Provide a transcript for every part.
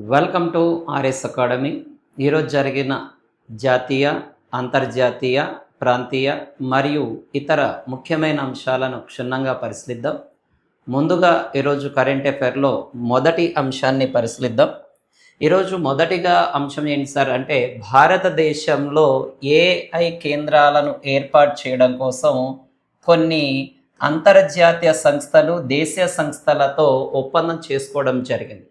Welcome to RS academy. ఈరోజు జరిగిన జాతీయ, అంతర్జాతీయ, ప్రాంతీయ మరియు ఇతర ముఖ్యమైన అంశాలను క్షుణ్ణంగా పరిశీలిద్దాం. ముందుగా ఈరోజు కరెంట్ అఫైర్లో మొదటి అంశాన్ని పరిశీలిద్దాం. ఈరోజు మొదటిగా అంశం ఏంటి సార్ అంటే, భారతదేశంలో ఏఐ కేంద్రాలను ఏర్పాటు చేయడం కోసం కొన్ని అంతర్జాతీయ సంస్థలు, దేశీయ సంస్థలతో ఒప్పందం చేసుకోవడం జరిగింది.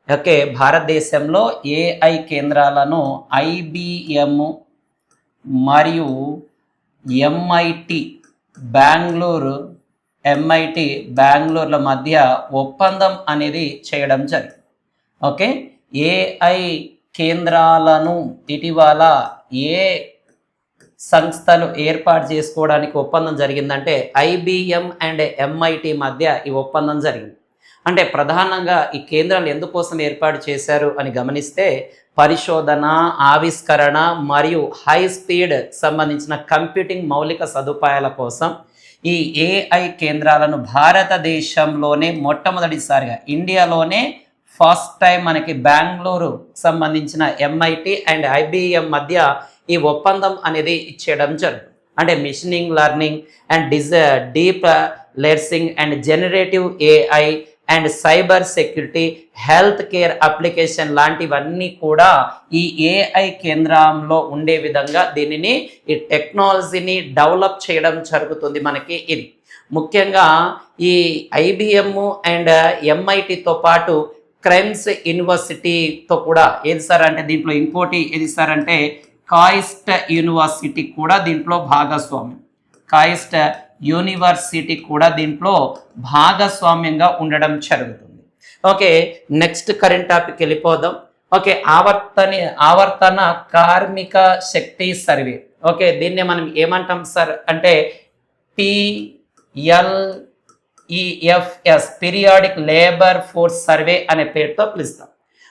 ఓకే, భారతదేశంలో ఏఐ కేంద్రాలను ఐబిఎం మరియు ఎంఐటి బెంగళూరుల మధ్య ఒప్పందం అనేది చేయడం జరిగింది. ఓకే, ఏఐ కేంద్రాలను ఇటీవల ఏ సంస్థలు ఏర్పాటు చేసుకోవడానికి ఒప్పందం జరిగిందంటే ఐబిఎం అండ్ ఎంఐటి మధ్య ఈ ఒప్పందం జరిగింది. అంటే ప్రధానంగా ఈ కేంద్రాలు ఎందుకోసం ఏర్పాటు చేశారు అని గమనిస్తే, పరిశోధన, ఆవిష్కరణ మరియు హై స్పీడ్ సంబంధించిన కంప్యూటింగ్ మౌలిక సదుపాయాల కోసం ఈ ఏఐ కేంద్రాలను భారతదేశంలోనే మొట్టమొదటిసారిగా, ఇండియాలోనే ఫస్ట్ టైం మనకి బెంగళూరు సంబంధించిన ఎంఐటి అండ్ ఐబిఎం మధ్య ఈ ఒప్పందం అనేది ఇచ్చేయడం జరుగుతుంది. అంటే machine learning and deep learning and generative AI and cyber security, health care application లాంటివన్నీ కూడా ఈ ఏఐ కేంద్రంలో ఉండే విధంగా దీనిని, ఈ టెక్నాలజీని డెవలప్ చేయడం జరుగుతుంది. మనకి ఇది ముఖ్యంగా ఈ ఐబిఎం అండ్ ఎంఐటితో పాటు క్రైమ్స్ యూనివర్సిటీతో కూడా ఏది సార్ అంటే, దీంట్లో ఇంకోటి ఏది సార్ అంటే కాయిస్ట్ యూనివర్సిటీ కూడా దీంట్లో భాగస్వామ్యం. కాయిస్ట్ యూనివర్సిటీ కూడా దీంట్లో భాగస్వామ్యంగా ఉండడం జరుగుతుంది. ఓకే, నెక్స్ట్ కరెంట్ టాపిక్ వెళ్ళిపోదాం. ఓకే, ఆవర్తన కార్మిక శక్తి సర్వే. ఓకే, దీన్నే మనం ఏమంటాం సార్ అంటే PLEFS, periodic labour force survey అనే పేరుతో పిలుస్తాం.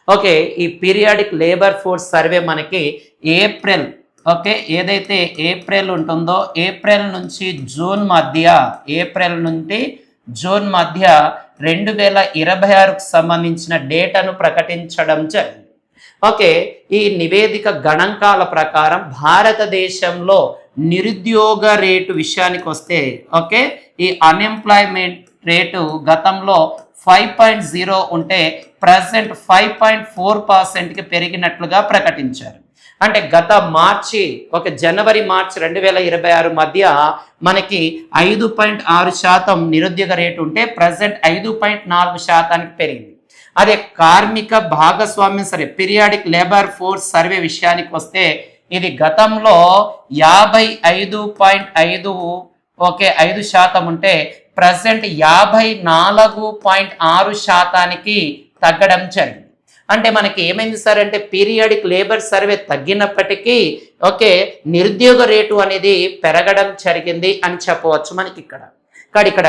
ఓకే, ఈ పీరియాడిక్ లేబర్ ఫోర్స్ సర్వే మనకి ఏప్రిల్, ఓకే, ఏదైతే ఏప్రిల్ ఉంటుందో ఏప్రిల్ నుంచి జూన్ మధ్య 2026కు సంబంధించిన డేటాను ప్రకటించడం జరిగింది. ఓకే, ఈ నివేదిక గణాంకాల ప్రకారం భారతదేశంలో నిరుద్యోగ రేటు విషయానికి వస్తే, ఓకే, ఈ అన్ఎంప్లాయ్మెంట్ రేటు గతంలో 5.0 ఉంటే ప్రజెంట్ 5.4%కి పెరిగినట్లుగా ప్రకటించారు. అంటే గత జనవరి మార్చి 2026 మధ్య మనకి 5.6% నిరుద్యోగ రేటు ఉంటే ప్రజెంట్ 5.4%కి పెరిగింది. అదే కార్మిక భాగస్వామ్యం సరే, పీరియాడిక్ లేబర్ ఫోర్స్ సర్వే విషయానికి వస్తే ఇది గతంలో 55.5% ఉంటే ప్రజెంట్ 54.6%కి తగ్గడం జరిగింది. అంటే మనకి ఏమైంది సార్ అంటే, పీరియాడిక్ లేబర్ సర్వే తగ్గినప్పటికీ ఓకే, నిరుద్యోగ రేటు అనేది పెరగడం జరిగింది అని చెప్పవచ్చు మనకి ఇక్కడ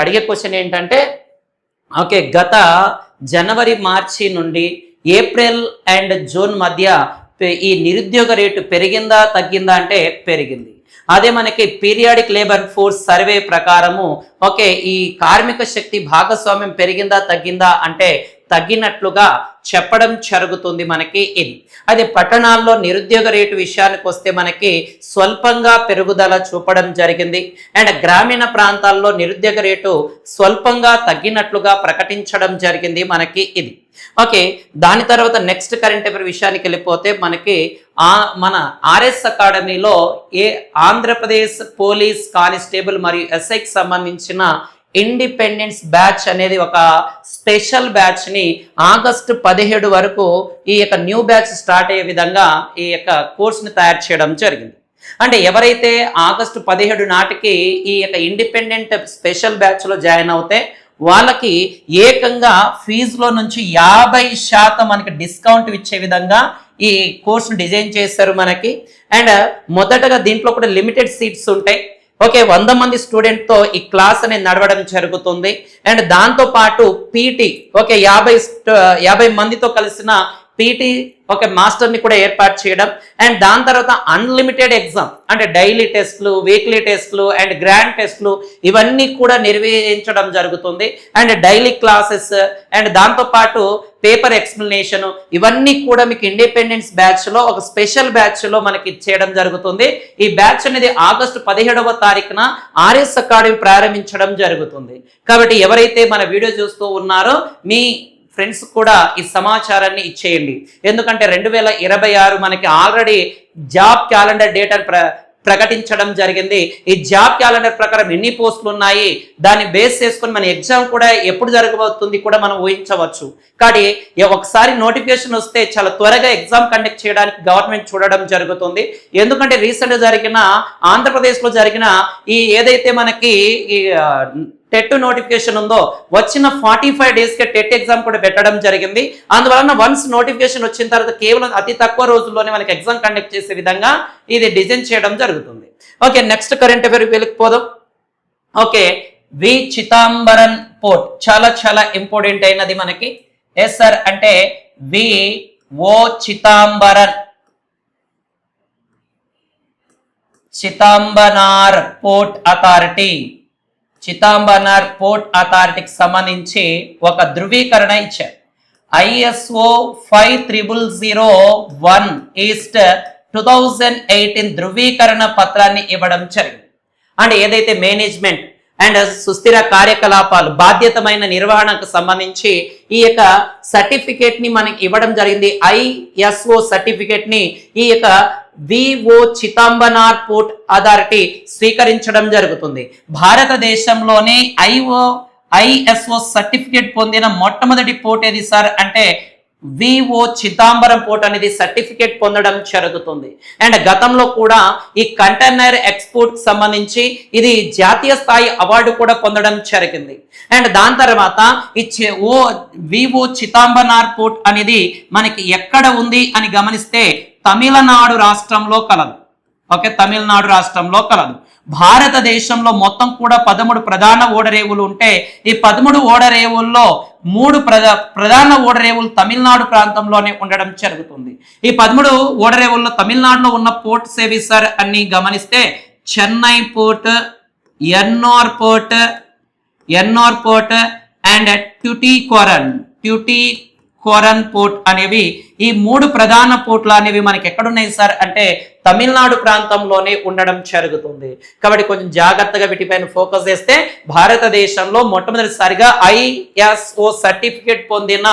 అడిగే క్వశ్చన్ ఏంటంటే, ఓకే, గత జనవరి మార్చి నుండి ఏప్రిల్ అండ్ జూన్ మధ్య ఈ నిరుద్యోగ రేటు పెరిగిందా తగ్గిందా అంటే పెరిగింది. అదే మనకి పీరియాడిక్ లేబర్ ఫోర్స్ సర్వే ప్రకారము ఓకే, ఈ కార్మిక శక్తి భాగస్వామ్యం పెరిగిందా తగ్గిందా అంటే తగ్గినట్లుగా చెప్పడం జరుగుతుంది మనకి ఇది. అదే పట్టణాల్లో నిరుద్యోగ రేటు విషయానికి వస్తే మనకి స్వల్పంగా పెరుగుదల చూపడం జరిగింది. అండ్ గ్రామీణ ప్రాంతాల్లో నిరుద్యోగ రేటు స్వల్పంగా తగ్గినట్లుగా ప్రకటించడం జరిగింది మనకి ఇది. ఓకే, దాని తర్వాత నెక్స్ట్ కరెంట్ అఫైర్ విషయానికి వెళ్ళిపోతే మనకి మన ఆర్ఎస్ అకాడమీలో ఆంధ్రప్రదేశ్ పోలీస్ కానిస్టేబుల్ మరియు ఎస్ఐకి సంబంధించిన ఇండిపెండెన్స్ బ్యాచ్ అనేది ఒక స్పెషల్ బ్యాచ్ ని ఆగస్టు 17 వరకు ఈ యొక్క న్యూ బ్యాచ్ స్టార్ట్ అయ్యే విధంగా ఈ యొక్క కోర్సుని తయారు చేయడం జరిగింది. అంటే ఎవరైతే ఆగస్టు 17 నాటికి ఈ యొక్క ఇండిపెండెంట్ స్పెషల్ బ్యాచ్ లో జాయిన్ అవుతే వాళ్ళకి ఏకంగా ఫీజులో నుంచి 50% మనకి డిస్కౌంట్ ఇచ్చే విధంగా ఈ కోర్సును డిజైన్ చేశారు మనకి. అండ్ మొదటగా దీంట్లో కూడా లిమిటెడ్ సీట్స్ ఉంటాయి. ఓకే, 100 మంది స్టూడెంట్తో ఈ క్లాస్ అనేది నడవడం జరుగుతుంది. అండ్ దాంతో పాటు పీటీ, ఓకే, 50 మందితో కలిసిన పీటీ ఒక మాస్టర్ని కూడా ఏర్పాటు చేయడం, అండ్ దాని తర్వాత అన్లిమిటెడ్ ఎగ్జామ్ అంటే డైలీ టెస్ట్లు, వీక్లీ టెస్ట్లు అండ్ గ్రాండ్ టెస్ట్లు ఇవన్నీ కూడా నిర్వహించడం జరుగుతుంది. అండ్ డైలీ క్లాసెస్ అండ్ దాంతోపాటు పేపర్ ఎక్స్ప్లెనేషన్ ఇవన్నీ కూడా మీకు ఇండిపెండెన్స్ బ్యాచ్లో ఒక స్పెషల్ బ్యాచ్లో మనకి చేయడం జరుగుతుంది. ఈ బ్యాచ్ అనేది ఆగస్టు 17వ తారీఖున ఆర్ఎస్ అకాడమీ ప్రారంభించడం జరుగుతుంది. కాబట్టి ఎవరైతే మన వీడియో చూస్తూ ఉన్నారో మీ ఫ్రెండ్స్ కూడా ఈ సమాచారాన్ని ఇచ్చేయండి. ఎందుకంటే 2026 మనకి ఆల్రెడీ జాబ్ క్యాలెండర్ డేటాను ప్రకటించడం జరిగింది. ఈ జాబ్ క్యాలెండర్ ప్రకారం ఎన్ని పోస్టులు ఉన్నాయి దాన్ని బేస్ చేసుకుని మన ఎగ్జామ్ కూడా ఎప్పుడు జరగబోతుంది కూడా మనం ఊహించవచ్చు. కానీ ఒకసారి నోటిఫికేషన్ వస్తే చాలా త్వరగా ఎగ్జామ్ కండక్ట్ చేయడానికి గవర్నమెంట్ చూడడం జరుగుతుంది. ఎందుకంటే రీసెంట్గా జరిగిన ఆంధ్రప్రదేశ్లో జరిగిన ఈ ఏదైతే మనకి ఈ టెట్ నోటిఫికేషన్ ఉందో వచ్చిన 45 డేస్కే టెట్ ఎగ్జామ్ కూడా పెట్టడం జరిగింది. అందువలన వన్స్ నోటిఫికేషన్ వచ్చిన తర్వాత కేవలం అతి తక్కువ రోజుల్లోనే మనకి ఎగ్జామ్ కండక్ట్ చేసే విధంగా ఇది డిజైన్ చేయడం జరుగుతుంది. ఓకే, నెక్స్ట్ కరెంట్ అఫైర్ వెళ్ళిపోదాం. ఓకే, వి చిదంబరం పోర్ట్ చాలా చాలా ఇంపార్టెంట్ అయినది మనకి. ఎస్ సార్ అంటే వి ఓ చిదంబనార్ పోర్ట్ అథారిటీ, చిదంబనార్ పోర్ట్ అథారిటీకి సంబంధించి ఒక ధృవీకరణ ఇచ్చారు. ISO 5001 ఈస్ట్ 2018 ధృవీకరణ పత్రాన్ని ఇవ్వడం జరిగింది. అంటే ఏదైతే మేనేజ్మెంట్ అండ్ సుస్థిర కార్యకలాపాలు బాధ్యతమైన నిర్వహణకు సంబంధించి ఈ యొక్క సర్టిఫికేట్ ని మనకి ఇవ్వడం జరిగింది. ISO సర్టిఫికేట్ ని ఈ యొక్క విఓ చిదంబనార్ పోర్ట్ అథారిటీ స్వీకరించడం జరుగుతుంది. భారతదేశంలోనే ISO సర్టిఫికేట్ పొందిన మొట్టమొదటి పోర్ట్ ఏది సార్ అంటే విఓ చిదంబరం పోర్ట్ అనేది సర్టిఫికేట్ పొందడం జరుగుతుంది. అండ్ గతంలో కూడా ఈ కంటైనర్ ఎక్స్పోర్ట్ సంబంధించి ఇది జాతీయ స్థాయి అవార్డు కూడా పొందడం జరిగింది. అండ్ దాని తర్వాత ఈ విఓ చిదంబనార్ పోర్ట్ అనేది మనకి ఎక్కడ ఉంది అని గమనిస్తే తమిళనాడు రాష్ట్రంలో కలదు. ఓకే, తమిళనాడు రాష్ట్రంలో కలదు. భారతదేశంలో మొత్తం కూడా 13 ప్రధాన ఓడరేవులు ఉంటే ఈ 13 ఓడరేవుల్లో 3 ప్రధాన ఓడరేవులు తమిళనాడు ప్రాంతంలోనే ఉండడం జరుగుతుంది. ఈ 13 ఓడరేవుల్లో తమిళనాడులో ఉన్న పోర్ట్ సేవిసర్ అన్ని గమనిస్తే Chennai port, Ennore port and Tuticorin port అనేవి ఈ 3 ప్రధాన పోర్ట్లు అనేవి మనకి ఎక్కడున్నాయి సార్ అంటే తమిళనాడు ప్రాంతంలోనే ఉండడం జరుగుతుంది. కాబట్టి కొంచెం జాగ్రత్తగా వీటిపైన ఫోకస్ చేస్తే భారతదేశంలో మొట్టమొదటిసారిగా ISO సర్టిఫికేట్ పొందిన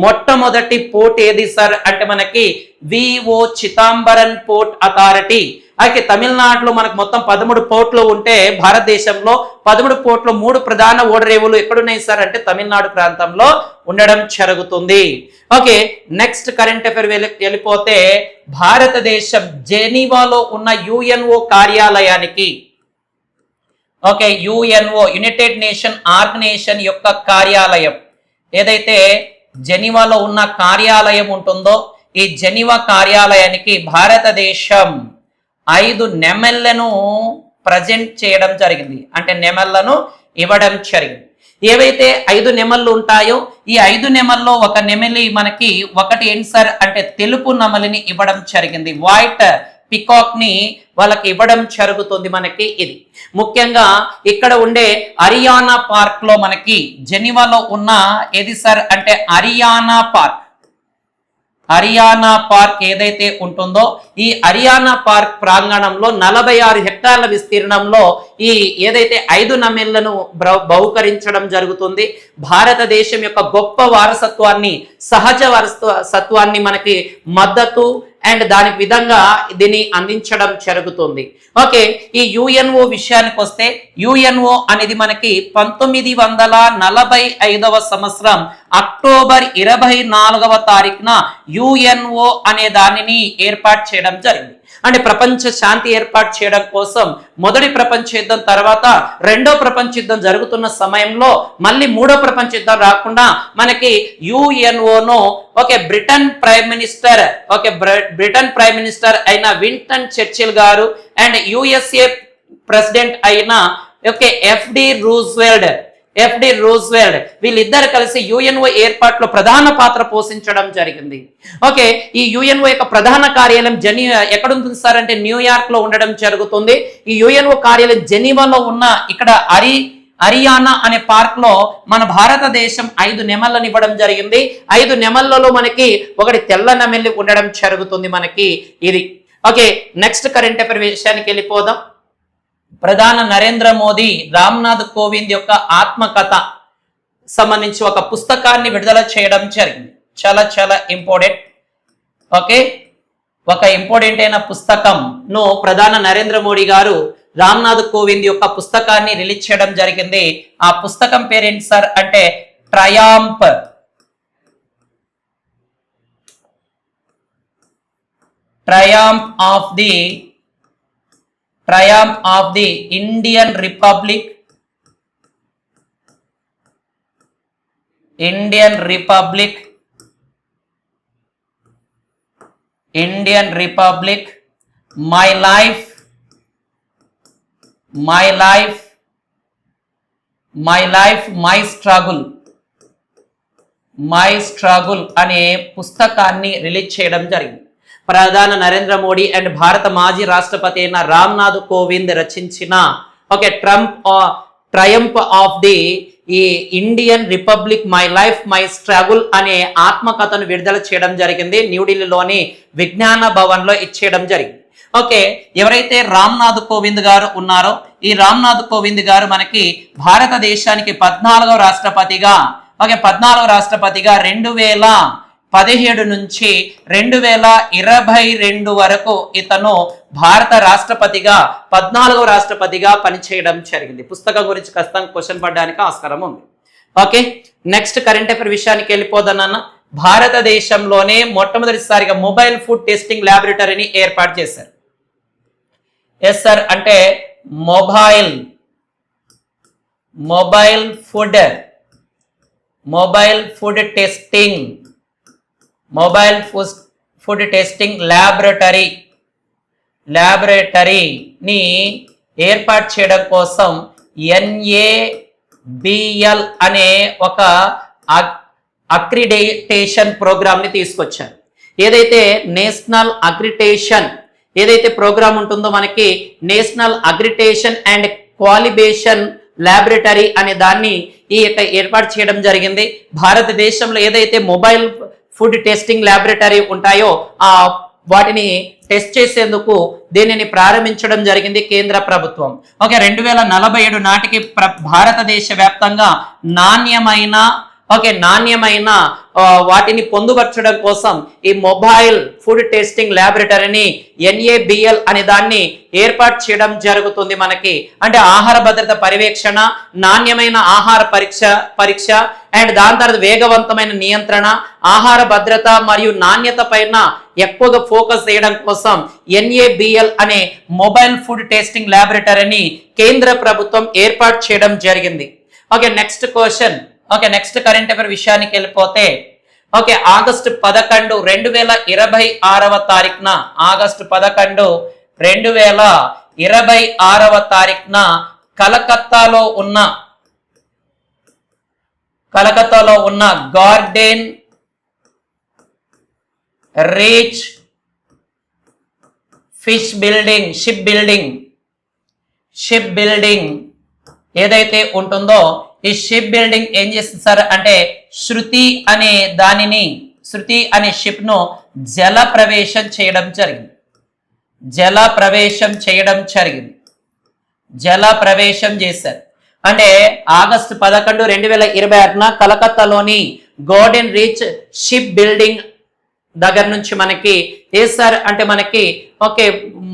మొట్టమొదటి పోర్ట్ ఏది సార్ అంటే మనకి విఓ చిదంబరం పోర్ట్ అథారిటీ. అయితే తమిళనాడులో మనకు మొత్తం 13 పోర్ట్లు ఉంటే భారతదేశంలో 13 పోర్ట్లు 3 ప్రధాన ఓడరేవులు ఎక్కడున్నాయి సార్ అంటే తమిళనాడు ప్రాంతంలో ఉండడం జరుగుతుంది. ఓకే, నెక్స్ట్ కరెంట్ అఫైర్ వెళ్ళిపోతే భారతదేశం జెనీవాలో ఉన్న UNO కార్యాలయానికి, okay UNO united nation organisation యొక్క కార్యాలయం ఏదైతే జెనీవాలో ఉన్న కార్యాలయం ఉంటుందో ఈ జెనీవా కార్యాలయానికి భారతదేశం 5 నెమళ్లను ప్రజెంట్ చేయడం జరిగింది. అంటే నెమళ్లను ఇవ్వడం జరిగింది. ఏవైతే 5 నెమళ్ళు ఉంటాయో ఈ 5 నెమల్లో ఒక నెమలి మనకి ఒకటి ఏంటి సార్ అంటే తెలుపు నెమలిని ఇవ్వడం జరిగింది. వైట్ పికాక్ ని వాళ్ళకి ఇవ్వడం జరుగుతుంది. మనకి ఇది ముఖ్యంగా ఇక్కడ ఉండే అరియానా పార్క్ లో మనకి జెనీవాలో ఉన్న ఏది సార్ అంటే అరియానా పార్క్ ఏదైతే ఉంటుందో ఈ అరియానా పార్క్ ప్రాంగణంలో 46 హెక్టార్ల విస్తీర్ణంలో ఈ ఏదైతే 5 నెమళ్లను బహుకరించడం జరుగుతుంది. భారతదేశం యొక్క గొప్ప వారసత్వాన్ని సహజ వారసత్వాన్ని మనకి మద్దతు అండ్ దాని విధంగా దీన్ని అందించడం జరుగుతుంది. ఓకే, ఈ UNO విషయానికి వస్తే UNO అనేది మనకి 1945వ సంవత్సరం అక్టోబర్ 24వ తారీఖున UNO అనే దానిని ఏర్పాటు చేయడం జరిగింది. అంటే ప్రపంచ శాంతి ఏర్పాటు చేయడం కోసం మొదటి ప్రపంచ యుద్ధం తర్వాత రెండో ప్రపంచ యుద్ధం జరుగుతున్న సమయంలో మళ్ళీ మూడో ప్రపంచ యుద్ధం రాకుండా మనకి UNOను బ్రిటన్ ప్రైమ్ మినిస్టర్ అయిన విన్స్టన్ చర్చిల్ గారు అండ్ USA ప్రెసిడెంట్ అయిన FD రూజ్వెల్ట్ ఎఫ్డి రూజ్వెల్ట్ వీళ్ళిద్దరు కలిసి యుఎన్ఓ ఏర్పాటులో ప్రధాన పాత్ర పోషించడం జరిగింది. ఓకే, ఈ యుఎన్ఓ యొక్క ప్రధాన కార్యాలయం ఎక్కడ ఉంటుంది సార్ అంటే న్యూయార్క్ లో ఉండడం జరుగుతుంది. ఈ యుఎన్ఓ కార్యాలయం జెనీవాలో ఉన్న ఇక్కడ హరియానా అనే పార్క్ లో మన భారతదేశం 5 నెమళ్ళని ఇవ్వడం జరిగింది. 5 నెమళ్ళలో మనకి ఒకటి తెల్ల నెమలి ఉండడం జరుగుతుంది మనకి ఇది. ఓకే, నెక్స్ట్ కరెంట్ అఫైర్ విషయానికి వెళ్ళిపోదాం. ప్రధాని నరేంద్ర మోదీ రామ్నాథ్ కోవింద్ యొక్క ఆత్మకథ సంబంధించి ఒక పుస్తకాన్ని విడుదల చేయడం జరిగింది. చాలా చాలా ఇంపార్టెంట్. ఓకే, ఒక ఇంపార్టెంట్ అయిన పుస్తకంను ప్రధాని నరేంద్ర మోడీ గారు రామ్నాథ్ కోవింద్ యొక్క పుస్తకాన్ని రిలీజ్ చేయడం జరిగింది. ఆ పుస్తకం పేరేంటి సార్ అంటే triumph of the Indian republic my life my struggle అనే పుస్తకాన్ని రిలీజ్ చేయడం జరిగింది. ప్రధాని నరేంద్ర మోడీ అండ్ భారత మాజీ రాష్ట్రపతి అయిన రామ్నాథ్ కోవింద్ రచించిన ఓకే ట్రయంప్ ఆఫ్ ది ఈ Indian republic my life my struggle అనే ఆత్మకథను విడుదల చేయడం జరిగింది. న్యూఢిల్లీలోని విజ్ఞాన భవన్ లో ఇచ్చేయడం జరిగింది. ఓకే, ఎవరైతే రామ్నాథ్ కోవింద్ గారు ఉన్నారో ఈ రామ్నాథ్ కోవింద్ గారు మనకి భారతదేశానికి 14వ రాష్ట్రపతిగా 2017 నుంచి 2022 వరకు ఇతను భారత రాష్ట్రపతిగా 14వ రాష్ట్రపతిగా పనిచేయడం జరిగింది. పుస్తకం గురించి ఖచ్చితంగా క్వశ్చన్ పడడానికి ఆస్కారం ఉంది. ఓకే, నెక్స్ట్ కరెంట్ అఫైర్ విషయానికి వెళ్ళిపోదన్న. భారతదేశంలోనే మొట్టమొదటిసారిగా మొబైల్ ఫుడ్ టెస్టింగ్ ల్యాబొరేటరీని ఏర్పాటు చేశారు. ఎస్ సార్ అంటే మొబైల్ ఫుడ్ టెస్టింగ్ ల్యాబొరేటరీని ఏర్పాటు చేయడం కోసం NABL అనే ఒక అక్రిడిటేషన్ ప్రోగ్రామ్ ని తీసుకొచ్చారు. ఏదైతే నేషనల్ అక్రిడిటేషన్ ఏదైతే ప్రోగ్రామ్ ఉంటుందో మనకి national accreditation and qualification laboratory అనే దాన్ని ఈ ఏర్పాటు చేయడం జరిగింది. భారతదేశంలో ఏదైతే మొబైల్ ఫుడ్ టెస్టింగ్ ల్యాబొరేటరీ ఉంటాయో వాటిని టెస్ట్ చేసేందుకు దీనిని ప్రారంభించడం జరిగింది కేంద్ర ప్రభుత్వం. ఓకే, 2047 నాటికి భారతదేశ వ్యాప్తంగా నాణ్యమైన వాటిని పొందుపరచడం కోసం ఈ మొబైల్ ఫుడ్ టెస్టింగ్ ల్యాబొరేటరీని NABL అనే దాన్ని ఏర్పాటు చేయడం జరుగుతుంది మనకి. అంటే ఆహార భద్రత పర్యవేక్షణ, నాణ్యమైన ఆహార పరీక్ష అండ్ దాని తర్వాత వేగవంతమైన నియంత్రణ, ఆహార భద్రత మరియు నాణ్యత పైన ఎక్కువగా ఫోకస్ చేయడం కోసం NABL అనే మొబైల్ ఫుడ్ టెస్టింగ్ ల్యాబొరేటరీని కేంద్ర ప్రభుత్వం ఏర్పాటు చేయడం జరిగింది. Okay, next question. Okay, next current affair విషయానికి వెళ్ళిపోతే ఓకే ఆగస్టు 11 2026 తారీఖున ఆగస్టు 11 2026 తారీఖున కలకత్తాలో ఉన్న గార్డెన్ రీచ్ షిప్ బిల్డింగ్ ఏదైతే ఉంటుందో ఈ షిప్ బిల్డింగ్ ఏం చేస్తుంది సార్ అంటే శృతి అనే షిప్ ను జల ప్రవేశం చేయడం చేశారు. అంటే ఆగస్టు 11 2026 కలకత్తాలోని గార్డెన్ రీచ్ షిప్ బిల్డింగ్ దగ్గర నుంచి మనకి ఏ సార్ అంటే మనకి ఓకే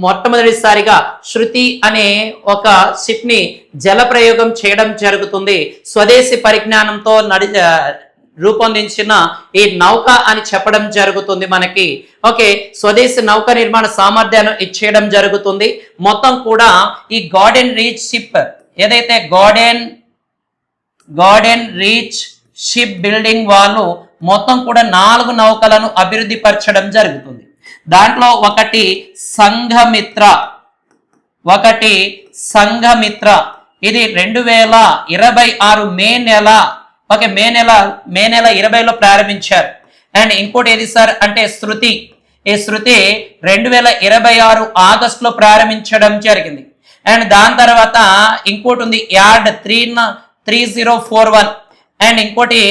మొట్టమొదటిసారిగా శృతి అనే ఒక షిప్ ని జల ప్రయోగం చేయడం జరుగుతుంది. స్వదేశీ పరిజ్ఞానంతో రూపొందించిన ఈ నౌక అని చెప్పడం జరుగుతుంది మనకి. ఓకే, స్వదేశీ నౌక నిర్మాణ సామర్థ్యాన్ని ఇచ్చేయడం జరుగుతుంది. మొత్తం కూడా ఈ గార్డెన్ రీచ్ షిప్ ఏదైతే గార్డెన్ రీచ్ షిప్ బిల్డింగ్ వాళ్ళు మొత్తం కూడా 4 నౌకలను అభివృద్ధి పరచడం జరుగుతుంది. దాంట్లో ఒకటి సంఘమిత్ర ఇది 2026 మే నెల, ఓకే మే నెల 20లో ప్రారంభించారు. అండ్ ఇంకోటి ఏది సార్ అంటే శృతి. ఈ శృతి 2026 ఆగస్టులో ప్రారంభించడం జరిగింది. అండ్ దాని తర్వాత ఇంకోటి ఉంది యార్డ్ 3041 అండ్ ఇంకోటి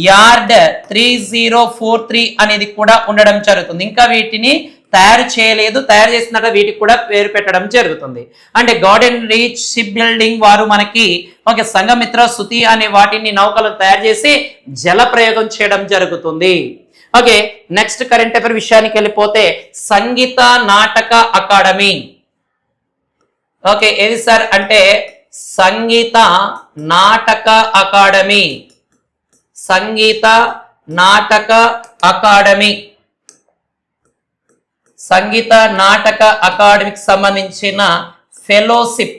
యార్డ్ 3043 అనేది కూడా ఉండడం జరుగుతుంది. ఇంకా వీటిని తయారు చేయలేదు, తయారు చేసినాక వీటికి కూడా పేరు పెట్టడం జరుగుతుంది. అంటే గార్డెన్ రీచ్ షిప్ బిల్డింగ్ వారు మనకి ఓకే సంఘమిత్ర, శృతి అనే వాటిని నౌకలను తయారు చేసి జల ప్రయోగం చేయడం జరుగుతుంది. ఓకే నెక్స్ట్ కరెంట్ అఫైర్ విషయానికి వెళ్ళిపోతే సంగీత నాటక అకాడమీ. ఓకే ఏది సార్ అంటే సంగీత నాటక అకాడమీ, సంగీత నాటక అకాడమీ, సంగీత నాటక అకాడమీకి సంబంధించిన ఫెలోషిప్,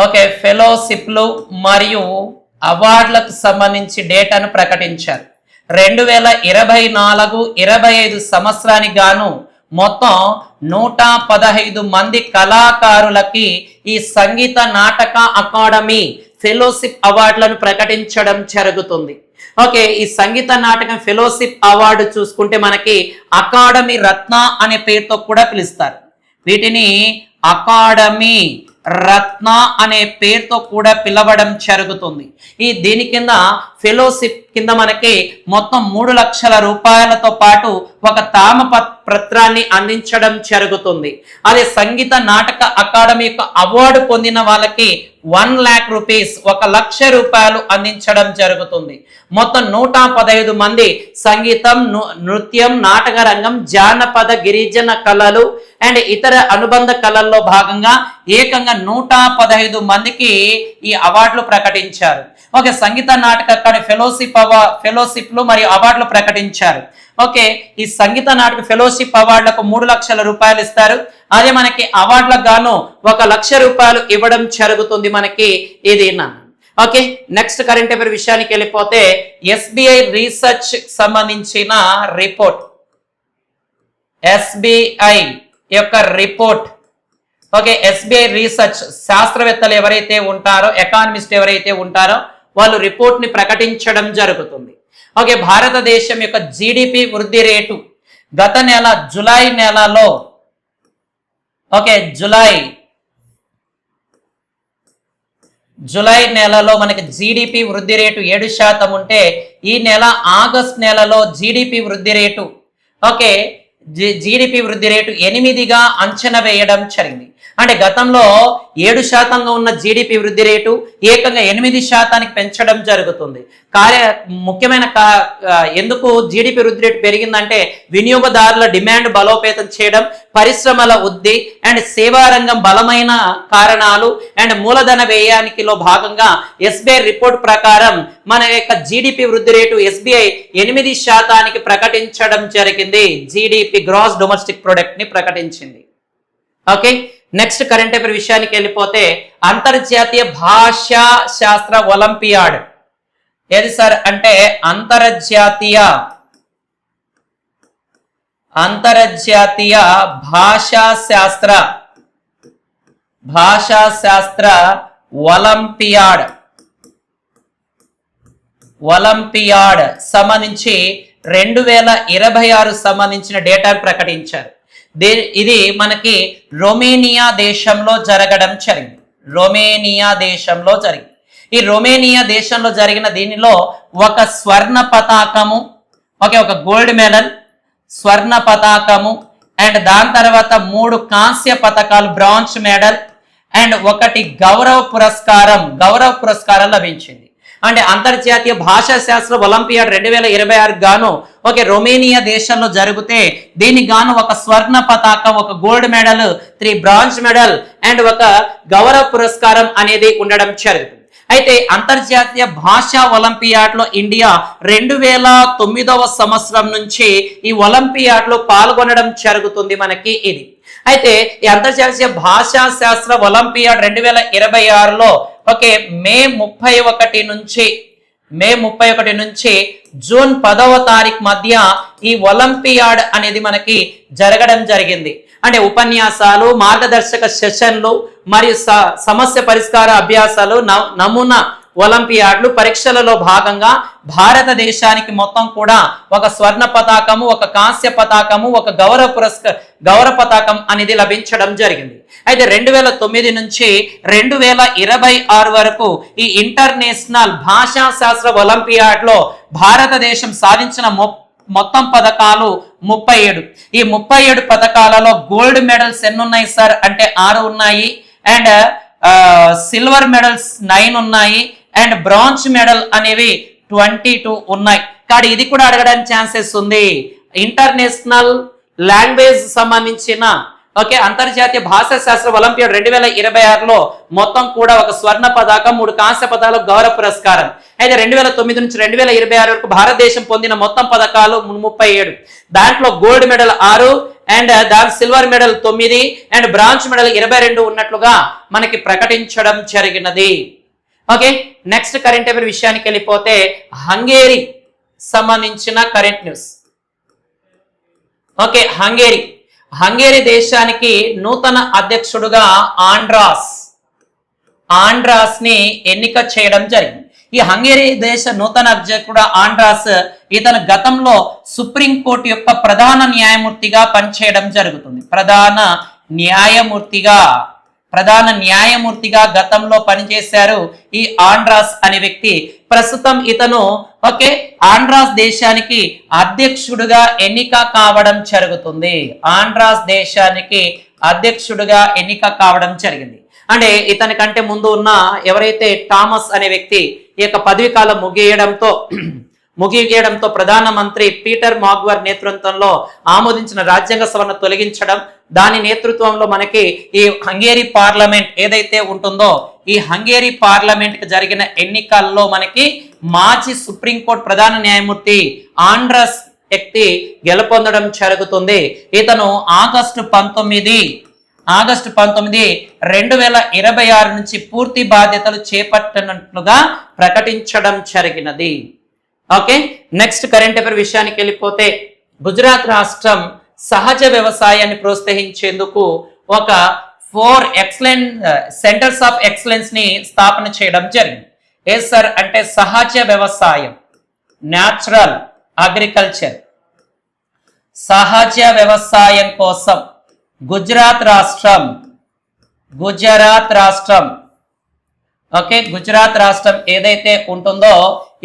ఓకే ఫెలోషిప్లు మరియు అవార్డులకు సంబంధించి డేటాను ప్రకటించారు. 2024-25 సంవత్సరానికి గాను మొత్తం 115 మంది కళాకారులకి ఈ సంగీత నాటక అకాడమీ ఫెలోషిప్ అవార్డులను ప్రకటించడం జరుగుతుంది. ఓకే ఈ సంగీత నాటకం ఫెలోషిప్ అవార్డు చూసుకుంటే మనకి అకాడమీ రత్న అనే పేరుతో కూడా పిలుస్తారు. వీటిని అకాడమీ రత్న అనే పేరుతో కూడా పిలవడం జరుగుతుంది. దీని కింద ఫెలోషిప్ కింద మనకి మొత్తం 3 లక్షల రూపాయలతో పాటు ఒక తామపత్రాన్ని అందించడం జరుగుతుంది. అదే సంగీత నాటక అకాడమీ యొక్క అవార్డు పొందిన వాళ్ళకి 1 lakh rupees, 1 లక్ష రూపాయలు అందించడం జరుగుతుంది. మొత్తం 115 మంది సంగీతం, నృత్యం, నాటక రంగం, జానపద, గిరిజన కళలు అండ్ ఇతర అనుబంధ కళల్లో భాగంగా ఏకంగా 115 మందికి ఈ అవార్డులు ప్రకటించారు. ఓకే సంగీత నాటక అకాడమీ ఫెలోషిప్లు మరియు అవార్డులు ప్రకటించారు. ఓకే ఈ సంగీత నాటక ఫెలోషిప్ అవార్డులకు 3 లక్షల రూపాయలు ఇస్తారు. అదే మనకి అవార్డులకు గాను 1 లక్ష రూపాయలు ఇవ్వడం జరుగుతుంది మనకి ఇది. ఓకే నెక్స్ట్ కరెంట్ అఫైర్ విషయానికి వెళ్ళిపోతే ఎస్బీఐ రీసెర్చ్ సంబంధించిన రిపోర్ట్, ఎస్బీఐ యొక్క రిపోర్ట్. ఓకే ఎస్బీఐ రీసెర్చ్ శాస్త్రవేత్తలు ఎవరైతే ఉంటారో, ఎకానమిస్ట్ ఎవరైతే ఉంటారో వాళ్ళు రిపోర్ట్ ని ప్రకటించడం జరుగుతుంది. ఓకే భారతదేశం యొక్క జీడిపి వృద్ధి రేటు గత నెల జూలై నెలలో, ఓకే జూలై నెలలో మనకి జీడిపి వృద్ధి రేటు 7% ఉంటే ఈ నెల ఆగస్ట్ నెలలో జీడిపి వృద్ధి రేటు ఓకే జీడిపి వృద్ధి రేటు 8గా అంచనా వేయడం జరిగింది. అంటే గతంలో 7% ఉన్న జీడిపి వృద్ధి రేటు ఏకంగా 8% పెంచడం జరుగుతుంది. ముఖ్యమైన ఎందుకు జీడిపి వృద్ధి రేటు పెరిగిందంటే వినియోగదారుల డిమాండ్ బలోపేతం చేయడం, పరిశ్రమల వృద్ధి అండ్ సేవా రంగం బలమైన కారణాలు అండ్ మూలధన వ్యయానికిలో భాగంగా ఎస్బీఐ రిపోర్ట్ ప్రకారం మన యొక్క జీడిపి వృద్ధి రేటు ఎస్బీఐ 8% ప్రకటించడం జరిగింది. జీడిపి గ్రాస్ డొమెస్టిక్ ప్రొడక్ట్ ని ప్రకటించింది. ఓకే నెక్స్ట్ కరెంట్ అఫైర్ విషయానికి వెళ్ళిపోతే అంతర్జాతీయ భాషా శాస్త్ర ఒలింపియాడ్. ఏది సార్ అంటే అంతర్జాతీయ భాషా శాస్త్ర ఒలింపియాడ్ సంబంధించి 2026 సంబంధించిన డేటాను ప్రకటించారు. ఇది మనకి రొమేనియా దేశంలో జరగడం జరిగింది. ఈ రొమేనియా దేశంలో జరిగిన దీనిలో ఒక స్వర్ణ పతాకము, ఒక గోల్డ్ మెడల్, స్వర్ణ పతాకము అండ్ దాని తర్వాత 3 కాంస్య పతకాలు, బ్రాంజ్ మెడల్ అండ్ 1 గౌరవ పురస్కారం లభించింది. అంటే అంతర్జాతీయ భాషా శాస్త్ర ఒలింపియాడ్ 2026 గాను రొమేనియా దేశంలో జరిగితే దీనికి గాను 1 స్వర్ణ పతాకం, 1 gold medal, 3 bronze medal and 1 గౌరవ పురస్కారం అనేది ఉండడం జరుగుతుంది. అయితే అంతర్జాతీయ భాషా ఒలింపియాడ్ లో ఇండియా 2009వ సంవత్సరం నుంచి ఈ ఒలింపియాడ్ లో పాల్గొనడం జరుగుతుంది మనకి ఇది. అయితే ఈ అంతర్జాతీయ భాషా శాస్త్ర ఒలింపియాడ్ 2026లో మే 31 నుంచి మే 31 నుంచి జూన్ 10వ తారీఖు మధ్య ఈ ఒలింపియాడ్ అనేది మనకి జరగడం జరిగింది. అంటే ఉపన్యాసాలు, మార్గదర్శక సెషన్లు మరియు సమస్య పరిష్కార అభ్యాసాలు, నమూనా ఒలింపియాడ్లు, పరీక్షలలో భాగంగా భారతదేశానికి మొత్తం కూడా ఒక స్వర్ణ పతాకము, ఒక కాంస్య పతాకము, ఒక గౌరవ పతాకం అనేది లభించడం జరిగింది. అయితే 2009 నుంచి 2026 వరకు ఈ ఇంటర్నేషనల్ భాషా శాస్త్ర ఒలింపియాడ్లో భారతదేశం సాధించిన మొత్తం పథకాలు 37. ఈ 37 పథకాలలో గోల్డ్ మెడల్స్ ఎన్ని ఉన్నాయి సార్ అంటే 6 ఉన్నాయి, అండ్ సిల్వర్ మెడల్స్ 9 ఉన్నాయి, అండ్ బ్రాంజ్ మెడల్ అనేవి 22 ఉన్నాయి. కానీ ఇది కూడా అడగడానికి ఛాన్సెస్ ఉంది. ఇంటర్నేషనల్ లాంగ్వేజ్ సంబంధించిన అంతర్జాతీయ భాషా శాస్త్ర ఒలింపియాడ్ 2026లో మొత్తం కూడా ఒక స్వర్ణ పతాకం, 3 కాంస్య పథకాలు, గౌరవ పురస్కారం. అయితే 2009 నుంచి 2026 వరకు భారతదేశం పొందిన మొత్తం పథకాలు 37. దాంట్లో గోల్డ్ మెడల్ 6, అండ్ దాని silver medal 9, and bronze medal 22 ఉన్నట్లుగా మనకి ప్రకటించడం జరిగినది. ఓకే, నెక్స్ట్ కరెంట్ అఫైర్ విషయానికి వెళ్ళిపోతే హంగేరీ సంబంధించిన కరెంట్ న్యూస్. ఓకే, హంగేరీ దేశానికి నూతన అధ్యక్షుడుగా ఆండ్రాస్ ని ఎన్నిక చేయడం జరిగింది. ఈ హంగేరీ దేశ నూతన అధ్యక్షుడు ఆండ్రాస్ ఇతను గతంలో సుప్రీంకోర్టు యొక్క ప్రధాన న్యాయమూర్తిగా పనిచేయడం జరుగుతుంది. ప్రధాన న్యాయమూర్తిగా గతంలో పనిచేశారు ఈ ఆండ్రాస్ అనే వ్యక్తి. ప్రస్తుతం ఇతను ఆండ్రాస్ దేశానికి అధ్యక్షుడుగా ఎన్నిక కావడం జరుగుతుంది. ఆండ్రాస్ దేశానికి అధ్యక్షుడుగా ఎన్నిక కావడం జరిగింది. అంటే ఇతని కంటే ముందు ఉన్న ఎవరైతే థామస్ అనే వ్యక్తి ఈ యొక్క పదవి కాలం ముగియడంతో ప్రధానమంత్రి పీటర్ మాగ్వర్ నేతృత్వంలో ఆమోదించిన రాజ్యాంగ సభను తొలగించడం, దాని నేతృత్వంలో మనకి ఈ హంగేరీ పార్లమెంట్ ఏదైతే ఉంటుందో ఈ హంగేరీ పార్లమెంట్ కి జరిగిన ఎన్నికల్లో మనకి మాజీ సుప్రీంకోర్టు ప్రధాన న్యాయమూర్తి ఆండ్రాస్ వ్యక్తి గెలుపొందడం జరుగుతుంది. ఇతను ఆగస్టు 19, 2026 నుంచి పూర్తి బాధ్యతలు చేపట్టినట్లుగా ప్రకటించడం జరిగినది. ఓకే, నెక్స్ట్ కరెంట్ అఫైర్ విషయానికి వెళ్ళిపోతే గుజరాత్ రాష్ట్రం సహజ వ్యవసాయాన్ని ప్రోత్సహించేందుకు ఒక 4 సెంటర్స్ ఆఫ్ ఎక్సలెన్స్ ని స్థాపన చేయడం జరిగింది. ఏ సార్ అంటే సహజ వ్యవసాయం, న్యాచురల్ అగ్రికల్చర్. సహజ వ్యవసాయం కోసం గుజరాత్ రాష్ట్రం ఏదైతే ఉంటుందో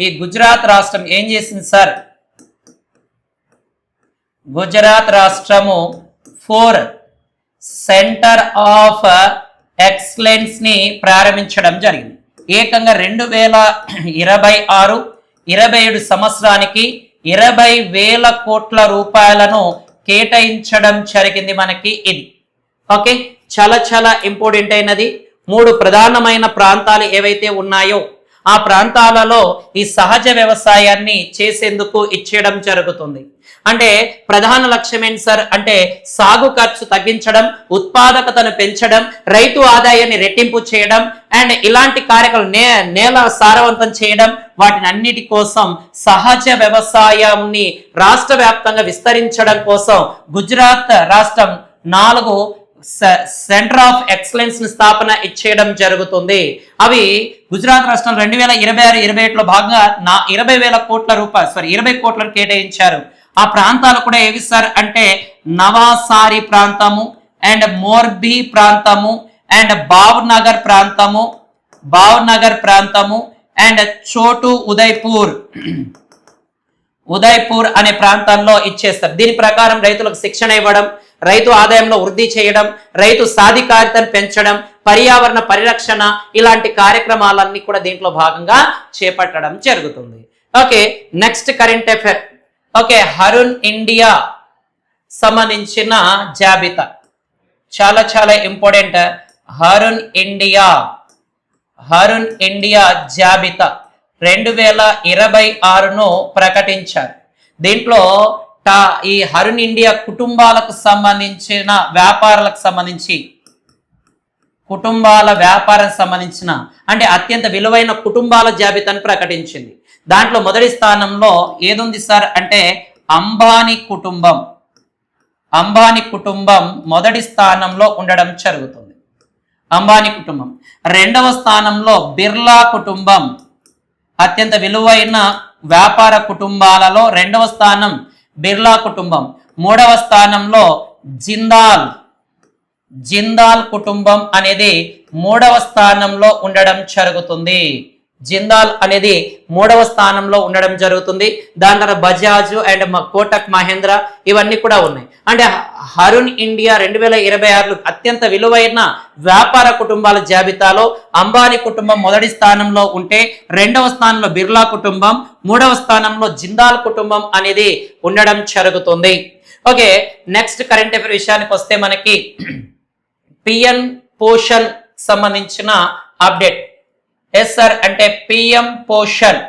ఈ గుజరాత్ రాష్ట్రం ఏం చేసింది సార్? గుజరాత్ రాష్ట్రము 4 సెంటర్ ఆఫ్ ఎక్సలెన్స్ ని ప్రారంభించడం జరిగింది. ఏకంగా 2026-27 సంవత్సరానికి 20,000 కోట్ల రూపాయలను కేటాయించడం జరిగింది మనకి ఇది. ఓకే, చాలా ఇంపార్టెంట్ అయినది. 3 ప్రధానమైన ప్రాంతాలు ఏవైతే ఉన్నాయో ఆ ప్రాంతాలలో ఈ సహజ వ్యవసాయాన్ని చేసేందుకు ఇచ్చేయడం జరుగుతుంది. అంటే ప్రధాన లక్ష్యం ఏంటి సార్ అంటే సాగు ఖర్చు తగ్గించడం, ఉత్పాదకతను పెంచడం, రైతు ఆదాయాన్ని రెట్టింపు చేయడం, అండ్ ఇలాంటి కార్యక్రమాలు నేల సారవంతం చేయడం, వాటిని అన్నిటి కోసం సహజ వ్యవసాయాన్ని రాష్ట్ర వ్యాప్తంగా విస్తరించడం కోసం గుజరాత్ రాష్ట్రం 4 సెంటర్ ఆఫ్ ఎక్సలెన్స్ ని స్థాపన ఇచ్చేయడం జరుగుతుంది. అవి గుజరాత్ రాష్ట్రం 2026-27లో భాగంగా 20,000 కోట్ల రూపాయలు 20 కోట్లను కేటాయించారు. ఆ ప్రాంతాలు కూడా ఏవి సార్ అంటే నవాసారి ప్రాంతము, అండ్ మోర్బీ ప్రాంతము, అండ్ భావ్నగర్ ప్రాంతము, అండ్ చోటు ఉదయ్పూర్ అనే ప్రాంతాల్లో ఇచ్చేస్తారు. దీని ప్రకారం రైతులకు శిక్షణ ఇవ్వడం, రైతు ఆదాయంలో వృద్ధి చేయడం, రైతు సాధికారితను పెంచడం, పర్యావరణ పరిరక్షణ ఇలాంటి కార్యక్రమాలన్నీ కూడా దీంట్లో భాగంగా చేపట్టడం జరుగుతుంది. Okay, next current affair. Okay, Hurun India సంబంధించిన జాబితా చాలా ఇంపార్టెంట్. హరున్ ఇండియా జాబితా 2026ను ప్రకటించారు. దీంట్లో ఈ హరున్ ఇండియా కుటుంబాలకు సంబంధించిన కుటుంబాల వ్యాపారం సంబంధించిన అంటే అత్యంత విలువైన కుటుంబాల జాబితాను ప్రకటించింది. దాంట్లో మొదటి స్థానంలో ఏదుంది సార్ అంటే అంబానీ కుటుంబం. అంబానీ కుటుంబం మొదటి స్థానంలో ఉండడం జరుగుతుంది. అంబానీ కుటుంబం. రెండవ స్థానంలో బిర్లా కుటుంబం, అత్యంత విలువైన వ్యాపార కుటుంబాలలో రెండవ స్థానం బిర్లా కుటుంబం. మూడవ స్థానంలో జిందాల్ కుటుంబం అనేది మూడవ స్థానంలో ఉండడం జరుగుతుంది. జిందాల్ అనేది మూడవ స్థానంలో ఉండడం జరుగుతుంది. దాని తర్వాత బజాజ్ అండ్ కోటక్ మహేంద్ర ఇవన్నీ కూడా ఉన్నాయి. అంటే హరుణ్ ఇండియా 2026 అత్యంత విలువైన వ్యాపార కుటుంబాల జాబితాలో అంబానీ కుటుంబం మొదటి స్థానంలో ఉంటే రెండవ స్థానంలో బిర్లా కుటుంబం, మూడవ స్థానంలో జిందాల్ కుటుంబం అనేది ఉండడం జరుగుతుంది. ఓకే, నెక్స్ట్ కరెంట్ అఫైర్ విషయానికి వస్తే మనకి పిఎం పోషణ్ సంబంధించిన అప్డేట్. ఎస్ సార్ అంటే పిఎం పోషణ్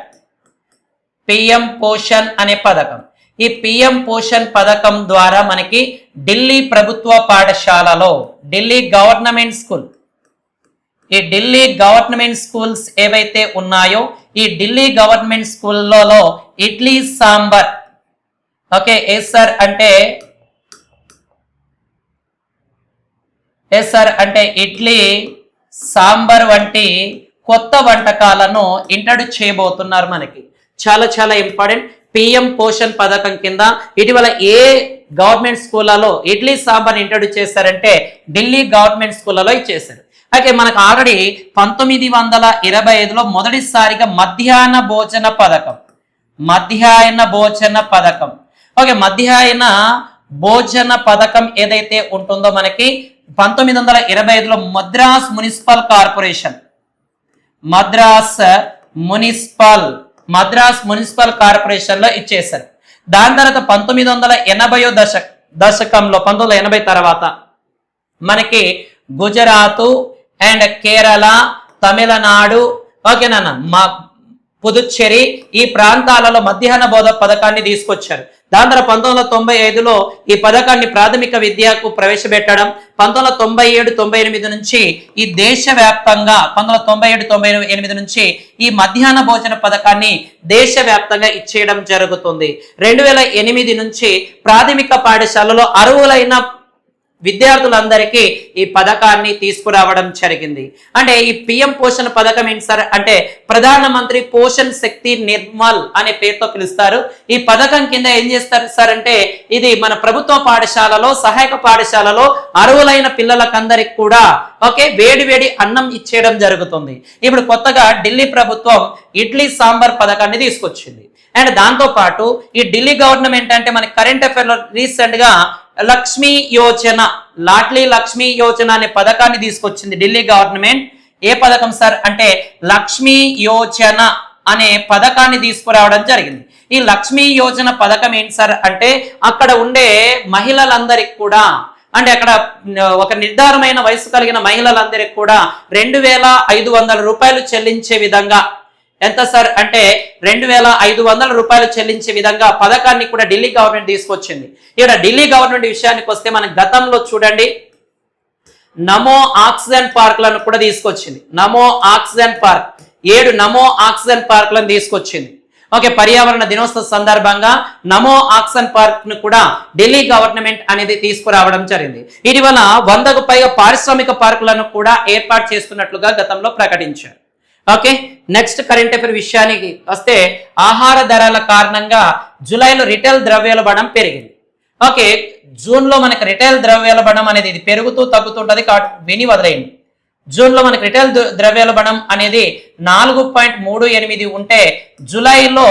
అనే పథకం. ఈ పిఎం పోషణ్ పథకం ద్వారా మనకి ఢిల్లీ ప్రభుత్వ పాఠశాలలో ఢిల్లీ గవర్నమెంట్ స్కూల్స్ ఏవైతే ఉన్నాయో ఈ ఢిల్లీ గవర్నమెంట్ స్కూల్లో idli sambar, okay yes sir అంటే ఇడ్లీ సాంబార్ వంటి కొత్త వంటకాలను ఇంట్రడ్యూస్ చేయబోతున్నారు. మనకి చాలా చాలా ఇంపార్టెంట్. పిఎం పోషణ్ పథకం కింద ఇటీవల ఏ గవర్నమెంట్ స్కూళ్ళలో ఇడ్లీ సాంబార్ ఇంట్రడ్యూస్ చేశారంటే ఢిల్లీ గవర్నమెంట్ స్కూళ్ళలో ఇచ్చేశారు. అయితే మనకు ఆల్రెడీ 1925లో మొదటిసారిగా మధ్యాహ్న భోజన పథకం ఓకే మధ్యాహ్న భోజన పథకం ఏదైతే ఉంటుందో మనకి 1925లో మద్రాస్ మున్సిపల్ కార్పొరేషన్ లో ఇచ్చేశారు. దాని తర్వాత 1980 దశకంలో 1980 తర్వాత మనకి గుజరాత్ అండ్ కేరళ, తమిళనాడు, ఓకేనా పుదుచ్చేరి ఈ ప్రాంతాలలో మధ్యాహ్న బోధ పథకాన్ని తీసుకొచ్చారు. దాని తర్వాత 1995లో ఈ పథకాన్ని ప్రాథమిక విద్యకు ప్రవేశపెట్టడం, 1997-98 నుంచి ఈ దేశవ్యాప్తంగా 1997-98 నుంచి ఈ మధ్యాహ్న భోజన పథకాన్ని దేశవ్యాప్తంగా ఇచ్చేయడం జరుగుతుంది. 2008 నుంచి ప్రాథమిక పాఠశాలలో అర్హులైన విద్యార్థులందరికీ ఈ పథకాన్ని తీసుకురావడం జరిగింది. అంటే ఈ పిఎం పోషణ పథకం ఏంటి సార్ అంటే ప్రధానమంత్రి పోషణ్ శక్తి నిర్మల్ అనే పేరుతో పిలుస్తారు. ఈ పథకం కింద ఏం చేస్తారు సార్ అంటే ఇది మన ప్రభుత్వ పాఠశాలలో, సహాయక పాఠశాలలో అర్హులైన పిల్లలకందరికి కూడా వేడి అన్నం ఇచ్చేయడం జరుగుతుంది. ఇప్పుడు కొత్తగా ఢిల్లీ ప్రభుత్వం ఇడ్లీ సాంబార్ పథకాన్ని తీసుకొచ్చింది. అండ్ దాంతో పాటు ఈ ఢిల్లీ గవర్నమెంట్ అంటే మన కరెంట్ అఫైర్ లో రీసెంట్ గా లాడ్లీ లక్ష్మీ యోజన అనే పథకాన్ని తీసుకొచ్చింది ఢిల్లీ గవర్నమెంట్. ఏ పథకం సార్ అంటే లక్ష్మీ యోజన అనే పథకాన్ని తీసుకురావడం జరిగింది. ఈ లక్ష్మీ యోజన పథకం ఏంటి సార్ అంటే అక్కడ ఉండే మహిళలందరికి కూడా అంటే అక్కడ ఒక నిర్ధారమైన వయసు కలిగిన మహిళలందరికి కూడా 2500 రూపాయలు చెల్లించే విధంగా, ఎంత సార్ అంటే 2500 రూపాయలు చెల్లించే విధంగా పథకాన్ని కూడా ఢిల్లీ గవర్నమెంట్ తీసుకొచ్చింది. ఇక్కడ ఢిల్లీ గవర్నమెంట్ విషయానికి వస్తే మనం గతంలో చూడండి నమో ఆక్సిజన్ పార్క్లను కూడా తీసుకొచ్చింది. 7 నమో ఆక్సిజన్ పార్క్లను తీసుకొచ్చింది. ఓకే, పర్యావరణ దినోత్సవ సందర్భంగా నమో ఆక్సిజన్ పార్క్ ను కూడా ఢిల్లీ గవర్నమెంట్ అనేది తీసుకురావడం జరిగింది. ఇటీవల 100కు పైగా పారిశ్రామిక పార్కులను కూడా ఏర్పాటు చేస్తున్నట్లుగా గతంలో ప్రకటించారు. ఓకే, నెక్స్ట్ కరెంట్ అఫైర్ విషయానికి వస్తే ఆహార ధరల కారణంగా జూలైలో రిటైల్ ద్రవ్యోల్బణం పెరిగింది. ఓకే, జూన్లో మనకి రిటైల్ ద్రవ్యోల్బణం అనేది ఇది పెరుగుతూ తగ్గుతుంటది కాబట్టి విని వదిలేయండి. జూన్లో మనకి రిటైల్ ద్రవ్యోల్బణం అనేది 4.38 ఉంటే జూలైలో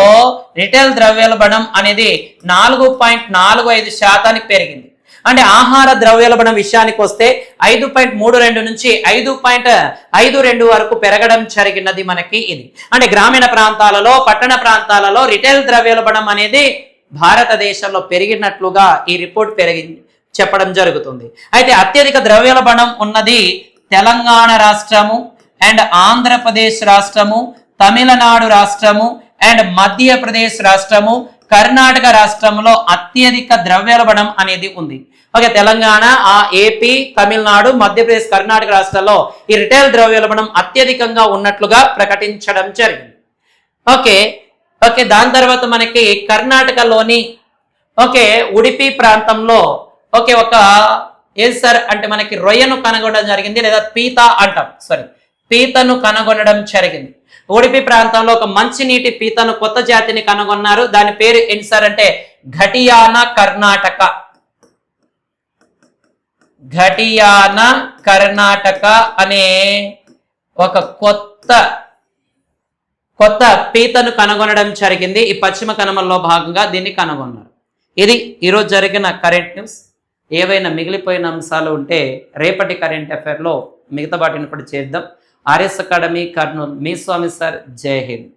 రిటైల్ ద్రవ్యోల్బణం అనేది 4.45% పెరిగింది. అంటే ఆహార ద్రవ్యోల్బణం విషయానికి వస్తే 5.32 నుంచి 5.52 వరకు పెరగడం జరిగినది మనకి ఇది. అంటే గ్రామీణ ప్రాంతాలలో, పట్టణ ప్రాంతాలలో రిటైల్ ద్రవ్యోల్బణం అనేది భారతదేశంలో పెరిగినట్లుగా ఈ రిపోర్ట్ చెప్పడం జరుగుతుంది. అయితే అత్యధిక ద్రవ్యోల్బణం ఉన్నది తెలంగాణ రాష్ట్రము అండ్ ఆంధ్రప్రదేశ్ రాష్ట్రము, తమిళనాడు రాష్ట్రము అండ్ మధ్యప్రదేశ్ రాష్ట్రము, కర్ణాటక రాష్ట్రంలో అత్యధిక ద్రవ్యోల్బణం అనేది ఉంది. ఓకే, తెలంగాణ, ఏపీ, తమిళనాడు, మధ్యప్రదేశ్, కర్ణాటక రాష్ట్రాల్లో ఈ రిటైల్ ద్రవ్యోల్బణం అత్యధికంగా ఉన్నట్లుగా ప్రకటించడం జరిగింది. ఓకే, ఓకే, దాని తర్వాత మనకి కర్ణాటకలోని ఓకే ఉడిపి ప్రాంతంలో ఓకే ఒక ఏది సార్ అంటే మనకి రొయ్యను కనుగొనడం జరిగింది, లేదా పీత అంటాం, సారీ పీతను కనుగొనడం జరిగింది. ఉడిపి ప్రాంతంలో ఒక మంచినీటి పీతను కొత్త జాతిని కనుగొన్నారు. దాని పేరు ఏంటి సార్ అంటే ఘటియానా కర్ణాటక. ఘటియానా కర్ణాటక అనే ఒక కొత్త పీతను కనుగొనడం జరిగింది. ఈ పశ్చిమ కనుమల్లో భాగంగా దీన్ని కనుగొన్నారు. ఇది ఈరోజు జరిగిన కరెంట్ న్యూస్. ఏవైనా మిగిలిపోయిన అంశాలు ఉంటే రేపటి కరెంట్ అఫైర్లో మిగతా వాటిని కూడా చేద్దాం. ఆర్ఎస్ అకాడమీ కర్నూలు, మీ స్వామి సార్. జై హింద్.